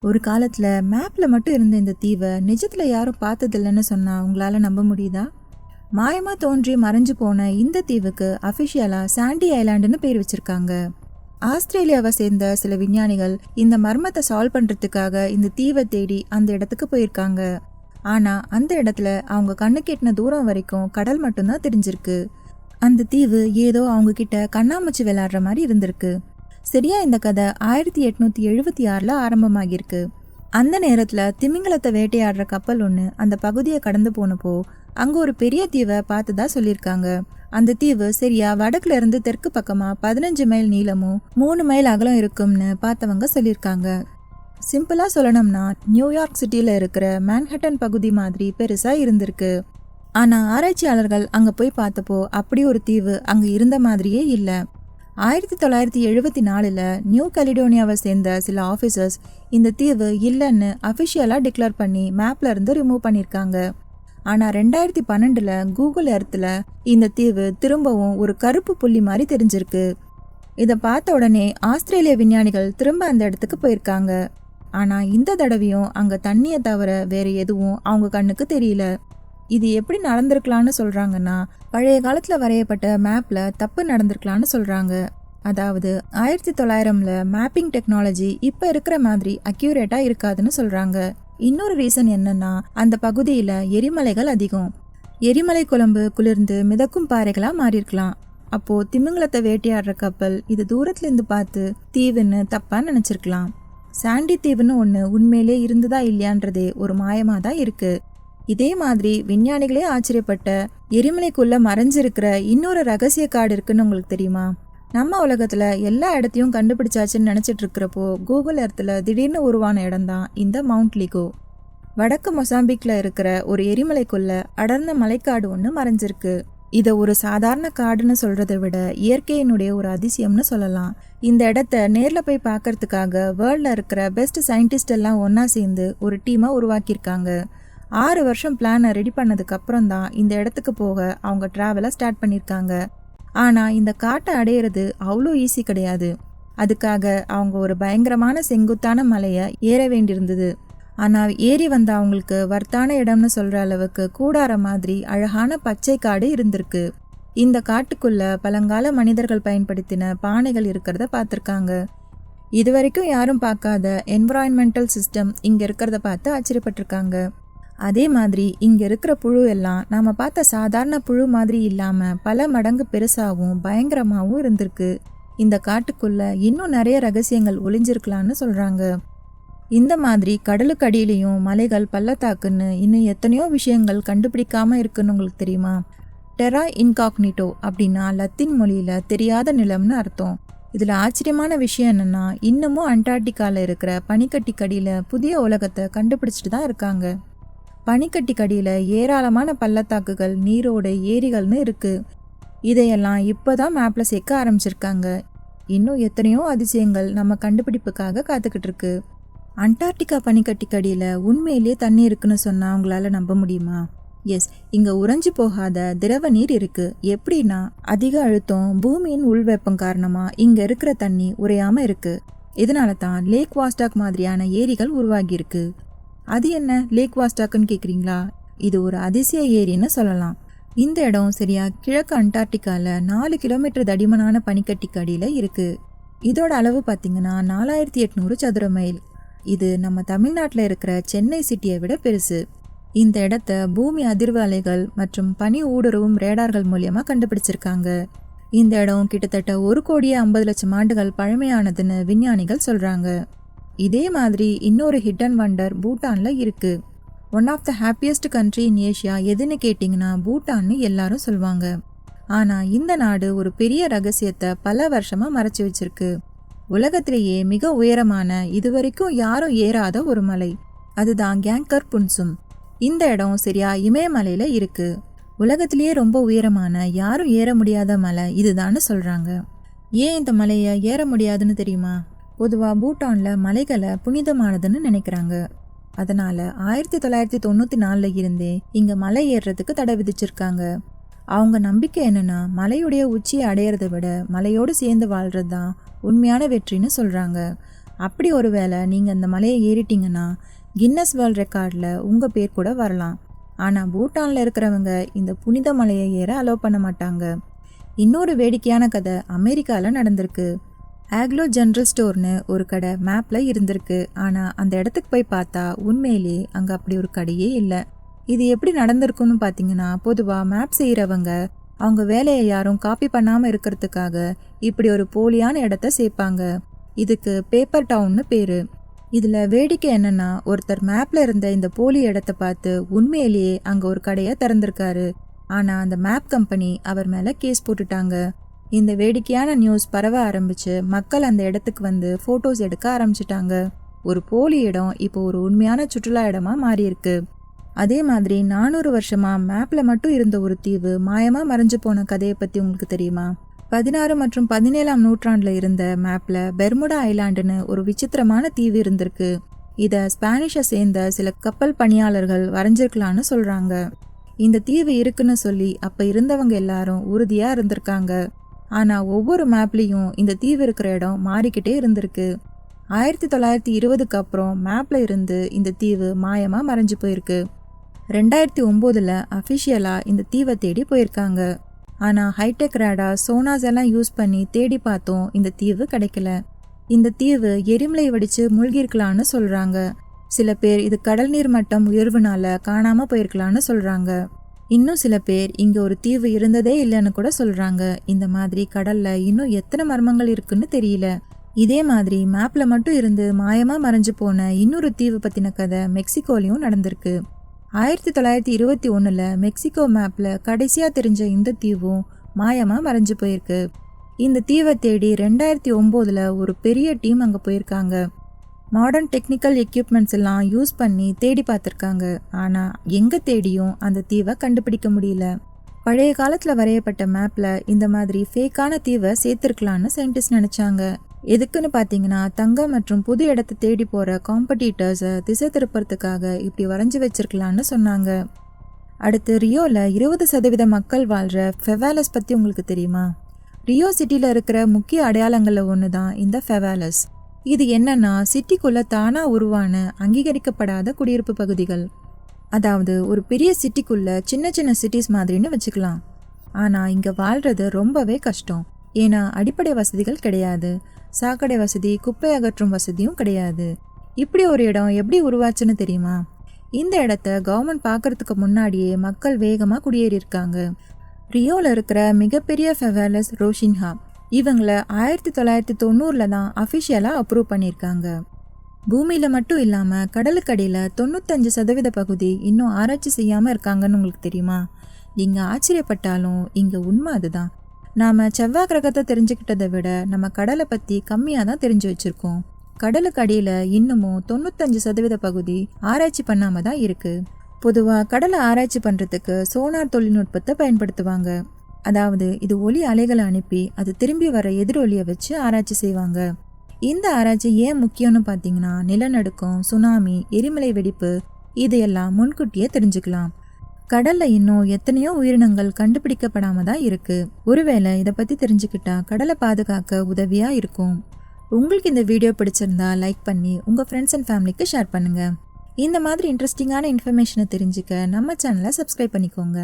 ஒரு காலத்தில் மேப்பில் மட்டும் இருந்த இந்த தீவை நிஜத்தில் யாரும் பார்த்ததில்லைன்னு சொன்னால் உங்களால் நம்ப முடியுதா? மாயமாக தோன்றி மறைஞ்சு போன இந்த தீவுக்கு அஃபிஷியலாக சாண்டி ஐலாண்டுன்னு பேர் வச்சுருக்காங்க. ஆஸ்திரேலியாவை சேர்ந்த சில விஞ்ஞானிகள் இந்த மர்மத்தை சால்வ் பண்ணுறதுக்காக இந்த தீவை தேடி அந்த இடத்துக்கு போயிருக்காங்க. ஆனால் அந்த இடத்துல அவங்க கண்ணு கெட்டின தூரம் வரைக்கும் கடல் மட்டும்தான் தெரிஞ்சிருக்கு. அந்த தீவு ஏதோ அவங்க கிட்ட கண்ணாமூச்சி விளையாடுற மாதிரி இருந்திருக்கு. சரியா இந்த கதை 1876 ஆரம்பமாகிருக்கு. அந்த நேரத்தில் திமிங்கலத்தை வேட்டையாடுற கப்பல் ஒன்று அந்த பகுதியை கடந்து போனப்போ அங்கே ஒரு பெரிய தீவை பார்த்ததா சொல்லியிருக்காங்க. அந்த தீவு சரியா வடக்குல இருந்து தெற்கு பக்கமாக 15 மைல் நீளமும் 3 மைல் அகலம் இருக்கும்னு பார்த்தவங்க சொல்லியிருக்காங்க. சிம்பிளாக சொல்லணும்னா நியூயார்க் சிட்டியில் இருக்கிற மேன்ஹட்டன் பகுதி மாதிரி பெருசாக இருந்திருக்கு. ஆனால் ஆராய்ச்சியாளர்கள் அங்கே போய் பார்த்தப்போ அப்படி ஒரு தீவு அங்கே இருந்த மாதிரியே இல்லை. 1974 நியூ கலிடோனியாவை சேர்ந்த சில ஆஃபீஸர்ஸ் இந்த தீவு இல்லைன்னு அஃபிஷியலாக டிக்ளேர் பண்ணி மேப்ல இருந்து ரிமூவ் பண்ணியிருக்காங்க. ஆனால் 2012 கூகுள் எர்த்தில் இந்த தீவு திரும்பவும் ஒரு கருப்பு புள்ளி மாதிரி தெரிஞ்சிருக்கு. இதை பார்த்த உடனே ஆஸ்திரேலிய விஞ்ஞானிகள் திரும்ப அந்த இடத்துக்கு போயிருக்காங்க. ஆனால் இந்த தடவையும் அங்கே தண்ணியை தவிர வேறு எதுவும் அவங்க கண்ணுக்கு தெரியல. இது எப்படி நடந்திருக்கலான்னு சொல்கிறாங்கன்னா, பழைய காலத்தில் வரையப்பட்ட மேப்பில் தப்பு நடந்திருக்கலான்னு சொல்கிறாங்க. அதாவது 1900 மேப்பிங் டெக்னாலஜி இப்போ இருக்கிற மாதிரி அக்யூரேட்டாக இருக்காதுன்னு சொல்கிறாங்க. இன்னொரு ரீசன் என்னன்னா, அந்த பகுதியில் எரிமலைகள் அதிகம். எரிமலை குழம்பு குளிர்ந்து மிதக்கும் பாறைகளாக மாறியிருக்கலாம். அப்போது திமிங்கலத்தை வேட்டையாடுற கப்பல் இது தூரத்துலேருந்து பார்த்து தீவுன்னு தப்பாக நினச்சிருக்கலாம். சாண்டி தீவுன்னு ஒன்று உண்மையிலே இருந்ததா இல்லையான்றதே ஒரு மாயமாக தான் இருக்குது. இதே மாதிரி விஞ்ஞானிகளே ஆச்சரியப்பட்ட எரிமலைக்குள்ள மறைஞ்சிருக்கிற இன்னொரு ரகசிய காடு இருக்குன்னு உங்களுக்கு தெரியுமா? நம்ம உலகத்துல எல்லா இடத்தையும் கண்டுபிடிச்சாச்சுன்னு நினைச்சிட்டு இருக்கிறப்போ கூகுள் எர்த்தில் திடீர்னு உருவான இடம் தான் இந்த மவுண்ட் லிகோ. வடக்கு மொசாம்பிக்ல இருக்கிற ஒரு எரிமலைக்குள்ள அடர்ந்த மலைக்காடு ஒன்று மறைஞ்சிருக்கு. இதை ஒரு சாதாரண காடுன்னு சொல்றதை விட இயற்கையினுடைய ஒரு அதிசயம்னு சொல்லலாம். இந்த இடத்த நேரில் போய் பார்க்கறதுக்காக வேர்ல்டில் இருக்கிற பெஸ்ட் சயின்டிஸ்ட் எல்லாம் ஒன்றா சேர்ந்து ஒரு டீமை உருவாக்கியிருக்காங்க. 6 வருஷம் பிளானை ரெடி பண்ணதுக்கு அப்புறம் தான் இந்த இடத்துக்கு போக அவங்க டிராவலை ஸ்டார்ட் பண்ணியிருக்காங்க. ஆனால் இந்த காட்டை அடையிறது அவ்வளோ ஈஸி கிடையாது. அதுக்காக அவங்க ஒரு பயங்கரமான செங்குத்தான மலையை ஏற வேண்டியிருந்தது. ஆனால் ஏறி வந்த அவங்களுக்கு வர்த்தான இடம்னு சொல்கிற அளவுக்கு கூடார மாதிரி அழகான பச்சை காடு இருந்திருக்கு. இந்த காட்டுக்குள்ள பழங்கால மனிதர்கள் பயன்படுத்தின பானைகள் இருக்கிறத பார்த்துருக்காங்க. இது வரைக்கும் யாரும் பார்க்காத என்விரான்மெண்டல் சிஸ்டம் இங்கே இருக்கிறத பார்த்து ஆச்சரியப்பட்டிருக்காங்க. அதே மாதிரி இங்கே இருக்கிற புழு எல்லாம் நாம் பார்த்த சாதாரண புழு மாதிரி இல்லாமல் பல மடங்கு பெருசாகவும் பயங்கரமாகவும் இருந்திருக்கு. இந்த காட்டுக்குள்ள இன்னும் நிறைய ரகசியங்கள் ஒளிஞ்சிருக்கலான்னு சொல்கிறாங்க. இந்த மாதிரி கடலுக்கு அடியிலையும் மலைகள் பள்ளத்தாக்குன்னு இன்னும் எத்தனையோ விஷயங்கள் கண்டுபிடிக்காம இருக்குன்னு உங்களுக்கு தெரியுமா? டெரா இன்காக்னிட்டோ அப்படின்னா லத்தீன் மொழியில் தெரியாத நிலம்னு அர்த்தம். இதில் ஆச்சரியமான விஷயம் என்னென்னா, இன்னமும் அண்டார்டிகாவில் இருக்கிற பனிக்கட்டிக்கடியில் புதிய உலகத்தை கண்டுபிடிச்சிட்டு தான் இருக்காங்க. பனிக்கட்டிக்கடியில் ஏராளமான பள்ளத்தாக்குகள், நீரோடை, ஏரிகள்னு இருக்குது. இதையெல்லாம் இப்போ தான் மேப்பில் சேர்க்க ஆரம்பிச்சிருக்காங்க. இன்னும் எத்தனையோ அதிசயங்கள் நம்ம கண்டுபிடிப்புக்காக காத்துக்கிட்டு இருக்கு. அண்டார்டிகா பனிக்கட்டிக்கடியில் உண்மையிலேயே தண்ணி இருக்குன்னு சொன்னால் அவங்களால நம்ப முடியுமா? எஸ், இங்கே உறைஞ்சி போகாத திரவ நீர் இருக்குது. எப்படின்னா, அதிக அழுத்தம், பூமியின் உள்வெப்பம் காரணமாக இங்கே இருக்கிற தண்ணி உறையாமல் இருக்குது. இதனால தான் லேக் வாஸ்டாக் மாதிரியான ஏரிகள் உருவாகியிருக்கு. அது என்ன லேக் வாஸ்டாக்குன்னு கேட்குறீங்களா? இது ஒரு அதிசய ஏரின்னு சொல்லலாம். இந்த இடம் சரியா கிழக்கு அண்டார்டிகாவில் 4 கிலோமீட்டர் தடிமனான பனிக்கட்டிக்கு அடியில் இருக்குது. இதோட அளவு பார்த்திங்கன்னா 4800 சதுர மைல். இது நம்ம தமிழ்நாட்டில் இருக்கிற சென்னை சிட்டியை விட பெருசு. இந்த இடத்த பூமி அதிர்வு அலைகள் மற்றும் பனி ஊடுருவும் ரேடார்கள் மூலியமாக கண்டுபிடிச்சிருக்காங்க. இந்த இடம் கிட்டத்தட்ட 1,50,00,000 ஆண்டுகள் பழமையானதுன்னு விஞ்ஞானிகள் சொல்கிறாங்க. இதே மாதிரி இன்னொரு ஹிடன் வண்டர் பூட்டானில் இருக்குது. One of the happiest country in Asia எதுன்னு கேட்டிங்கன்னா பூட்டான்னு எல்லாரும் சொல்லுவாங்க. ஆனால் இந்த நாடு ஒரு பெரிய ரகசியத்தை பல வருஷமாக மறைச்சி வச்சிருக்கு. உலகத்திலேயே மிக உயரமான, இதுவரைக்கும் யாரும் ஏறாத ஒரு மலை, அதுதான் கேங்கர் புன்சும். இந்த இடம் சரியா இமயமலையில் இருக்குது. உலகத்திலேயே ரொம்ப உயரமான, யாரும் ஏற முடியாத மலை இதுதான்னு சொல்கிறாங்க. ஏன் இந்த மலையை ஏற முடியாதுன்னு தெரியுமா? பொதுவாக பூட்டானில் மலைகளை புனிதமானதுன்னு நினைக்கிறாங்க. அதனால் 1994 இருந்தே இங்கே மலை ஏறுறதுக்கு தடை விதிச்சிருக்காங்க. அவங்க நம்பிக்கை என்னன்னா, மலையுடைய உச்சியை அடையிறதை விட மலையோடு சேர்ந்து வாழ்கிறது தான் உண்மையான வெற்றின்னு சொல்கிறாங்க. அப்படி ஒருவேளை நீங்கள் அந்த மலையை ஏறிட்டீங்கன்னா கின்னஸ் வேர்ல்ட் ரெக்கார்டில் உங்கள் பேர் கூட வரலாம். ஆனால் பூட்டானில் இருக்கிறவங்க இந்த புனித மலையை ஏற அலோவ் பண்ண மாட்டாங்க. இன்னொரு வேடிக்கையான கதை அமெரிக்காவில் நடந்திருக்கு. ஆக்லோ ஜென்ரல் ஸ்டோர்னு ஒரு கடை மேப்பில் இருந்திருக்கு. ஆனால் அந்த இடத்துக்கு போய் பார்த்தா உண்மையிலே அங்கே அப்படி ஒரு கடையே இல்லை. இது எப்படி நடந்திருக்குன்னு பார்த்தீங்கன்னா, பொதுவாக மேப் செய்கிறவங்க அவங்க வேலையை யாரும் காப்பி பண்ணாமல் இருக்கிறதுக்காக இப்படி ஒரு போலியான இடத்த சேர்ப்பாங்க. இதுக்கு பேப்பர் டவுன்னு பேர். இதில் வேடிக்கை என்னன்னா, ஒருத்தர் மேப்பில் இருந்த இந்த போலி இடத்த பார்த்து உண்மையிலேயே அங்கே ஒரு கடையை திறந்திருக்காரு. ஆனால் அந்த மேப் கம்பெனி அவர் மேலே கேஸ் போட்டுட்டாங்க. இந்த வேடிக்கையான நியூஸ் பரவ ஆரம்பிச்சு மக்கள் அந்த இடத்துக்கு வந்து ஃபோட்டோஸ் எடுக்க ஆரம்பிச்சிட்டாங்க. ஒரு போலி இடம் இப்போ ஒரு உண்மையான சுற்றுலா இடமா மாறியிருக்கு. அதே மாதிரி 400 வருஷமா மேப்பில் மட்டும் இருந்த ஒரு தீவு மாயமாக மறைஞ்சு போன கதையை பற்றி உங்களுக்கு தெரியுமா? 16 மற்றும் 17ஆம் நூற்றாண்டில் இருந்த மேப்பில் பெர்முடா ஐலாண்டுன்னு ஒரு விசித்திரமான தீவு இருந்திருக்கு. இதை ஸ்பானிஷை சேர்ந்த சில கப்பல் பணியாளர்கள் வரைஞ்சிருக்கலான்னு சொல்கிறாங்க. இந்த தீவு இருக்குன்னு சொல்லி அப்போ இருந்தவங்க எல்லாரும் உறுதியாக இருந்திருக்காங்க. ஆனால் ஒவ்வொரு மேப்லேயும் இந்த தீவு இருக்கிற இடம் மாறிக்கிட்டே இருந்திருக்கு. 1920க்கு அப்புறம் மேப்பில் இருந்து இந்த தீவு மாயமாக மறைஞ்சு போயிருக்கு. 2009 அஃபிஷியலாக இந்த தீவை தேடி போயிருக்காங்க. ஆனால் ஹைடெக் ரேடார் சோனாஸ் எல்லாம் யூஸ் பண்ணி தேடி பார்த்தோம், இந்த தீவு கிடைக்கல. இந்த தீவு எரிமலை வெடிச்சு மூழ்கிருக்கலான்னு சொல்கிறாங்க. சில பேர் இது கடல் நீர் மட்டம் உயர்வுனால காணாமல் போயிருக்கலான்னு சொல்கிறாங்க. இன்னும் சில பேர் இங்கே ஒரு தீவு இருந்ததே இல்லைன்னு கூட சொல்கிறாங்க. இந்த மாதிரி கடலில் இன்னும் எத்தனை மர்மங்கள் இருக்குன்னு தெரியல. இதே மாதிரி மேப்பில் மட்டும் இருந்து மாயமாக மறைஞ்சு போன இன்னொரு தீவு பற்றின கதை மெக்சிகோலையும் நடந்திருக்கு. 1921 மெக்சிகோ மேப்பில் கடைசியாக தெரிஞ்ச இந்த தீவும் மாயமாக மறைஞ்சு போயிருக்கு. இந்த தீவை தேடி 2009 ஒரு பெரிய டீம் அங்கே போயிருக்காங்க. மாடர்ன் டெக்னிக்கல் எக்யூப்மெண்ட்ஸ் எல்லாம் யூஸ் பண்ணி தேடி பார்த்துருக்காங்க. ஆனால் எங்கே தேடியும் அந்த தீவை கண்டுபிடிக்க முடியல. பழைய காலத்தில் வரையப்பட்ட மேப்பில் இந்த மாதிரி ஃபேக்கான தீவை சேர்த்துருக்கலான்னு சயின்டிஸ்ட் நினச்சாங்க. எதுக்குன்னு பார்த்தீங்கன்னா, தங்கம் மற்றும் புது இடத்தை தேடி போகிற காம்படிட்டர்ஸை திசை திருப்பறதுக்காக இப்படி வரைஞ்சி வச்சிருக்கலான்னு சொன்னாங்க. அடுத்து ரியோவில் 20% மக்கள் வாழ்கிற ஃபெவாலஸ் பற்றி உங்களுக்கு தெரியுமா? ரியோ சிட்டியில் இருக்கிற முக்கிய அடையாளங்களில் ஒன்று தான் இந்த ஃபெவாலஸ். இது என்னன்னா, சிட்டிக்குள்ளே தானாக உருவான அங்கீகரிக்கப்படாத குடியிருப்பு பகுதிகள். அதாவது ஒரு பெரிய சிட்டிக்குள்ளே சின்ன சின்ன சிட்டிஸ் மாதிரின்னு வச்சுக்கலாம். ஆனால் இங்கே வாழ்கிறது ரொம்பவே கஷ்டம். ஏன்னா அடிப்படை வசதிகள் கிடையாது. சாக்கடை வசதி, குப்பை அகற்றும் வசதியும் கிடையாது. இப்படி ஒரு இடம் எப்படி உருவாச்சுன்னு தெரியுமா? இந்த இடத்த கவர்மெண்ட் பார்க்கறதுக்கு முன்னாடியே மக்கள் வேகமாக குடியேறியிருக்காங்க. ரியோவில் இருக்கிற மிகப்பெரிய ஃபெவாலஸ் ரோஷின்ஹா. இவங்களை 1990 தான் அஃபிஷியலாக அப்ரூவ் பண்ணியிருக்காங்க. பூமியில் மட்டும் இல்லாமல் கடலுக்கடியில் 95% பகுதி இன்னும் ஆராய்ச்சி செய்யாமல் இருக்காங்கன்னு உங்களுக்கு தெரியுமா? நீங்கள் ஆச்சரியப்பட்டாலும் இங்கே உண்மை அதுதான். நாம் செவ்வாய் கிரகத்தை தெரிஞ்சுக்கிட்டதை விட நம்ம கடலை பற்றி கம்மியாக தான் தெரிஞ்சு வச்சுருக்கோம். கடலுக்கு அடியில் இன்னமும் 95% பகுதி ஆராய்ச்சி பண்ணாமல் தான் இருக்குது. பொதுவாக கடலை ஆராய்ச்சி பண்ணுறதுக்கு சோனார் தொழில்நுட்பத்தை பயன்படுத்துவாங்க. அதாவது இது ஒலி அலைகளை அனுப்பி அது திரும்பி வர எதிரொலியை வச்சு ஆராய்ச்சி செய்வாங்க. இந்த ஆராய்ச்சி ஏன் முக்கியம்னு பார்த்தீங்கன்னா, நிலநடுக்கம், சுனாமி, எரிமலை வெடிப்பு இதையெல்லாம் முன்கூட்டியே தெரிஞ்சுக்கலாம். கடலில் இன்னும் எத்தனையோ உயிரினங்கள் கண்டுபிடிக்கப்படாமல் தான் இருக்குது. ஒருவேளை இதை பற்றி தெரிஞ்சுக்கிட்டா கடலை பாதுகாக்க உதவியாக இருக்கும். உங்களுக்கு இந்த வீடியோ பிடிச்சிருந்தா லைக் பண்ணி உங்கள் ஃப்ரெண்ட்ஸ் அண்ட் ஃபேமிலிக்கு ஷேர் பண்ணுங்கள். இந்த மாதிரி இன்ட்ரெஸ்டிங்கான இன்ஃபர்மேஷனை தெரிஞ்சுக்க நம்ம சேனலை சப்ஸ்கிரைப் பண்ணிக்கோங்க.